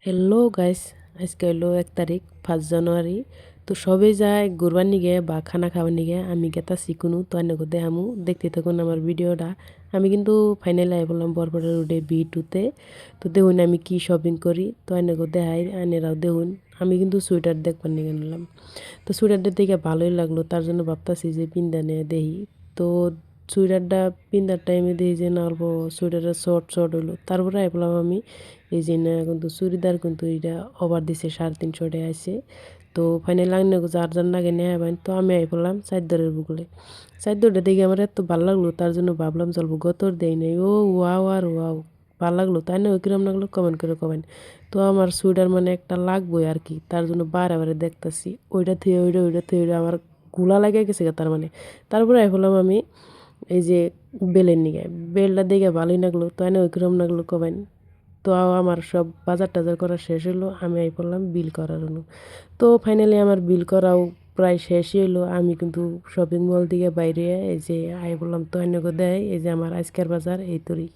Hello guys, আজকে হলো 1 তারিখ 5 জানুয়ারি। তো সবে যায় ঘুরবার নিগে বা খানা খাবার নিগে আমি গেতাছি কোনো তো আন্নাকে দেখামু দেখতে থাকুন আমার ভিডিওটা। আমি কিন্তু ফাইনালি আই বললাম বরপড়া রোডে B2-তে। তো দেখুন আমি কি শপিং করি তো আন্নাকে দেখাই, আন্নারাও দেখুন। আমি কিন্তু সোয়েটার দেখবার নিগে নিলাম। তো সোয়েটারটা দেখে ভালোই লাগলো, তার জন্য ভাবতাছি যে পিন্দা নিয়ে দেখি। তো সোয়েটারটা পিন্দার টাইমে দেখি যে না অল্প সোয়েটারের শর্ট হইলো, তারপরে আই বললাম আমি এই যে না কিন্তু চুড়িদার কিন্তু এটা অফার দিছে 350 টাকা আছে। তো ফাইনালি আইনে যার যার নাগে নেওয়া হবেন। তো আমি আই বললাম চাদরের বুকলে চাদরটা দেখে আমার এত ভালো লাগলো, তার জন্য ভাবলাম চলবো গতর দেই নাই। ও ওয়াও আর ওয়াও, ভালো লাগলো তাই না? ওই কিরম লাগলো কমেন্ট করে কমেন্ট। তো আমার সোয়েটার মানে একটা লাগবোই আর কি, তার জন্য বারে বারে দেখতাছি ওইটা থেকে ওইটা থেকে আমার গুলা লাগে গেছে গা তার মানে। তারপরে আই বললাম আমি এই যে বেলের নিগে বেলটা দেখে ভালোই লাগলো তাই না? ওই কিরম লাগলো কমেন্ট। তো আমার সব বাজার টাজার করা শেষ হলো, আমি আই পড়লাম বিল করার জন্য। তো ফাইনালি আমার বিল করাও প্রায় শেষই হলো। আমি কিন্তু শপিং মল থেকে বাইরে এই যে আই বললাম তো অন্যকে দেয় এই যে আমার আজকের বাজার এই তরি।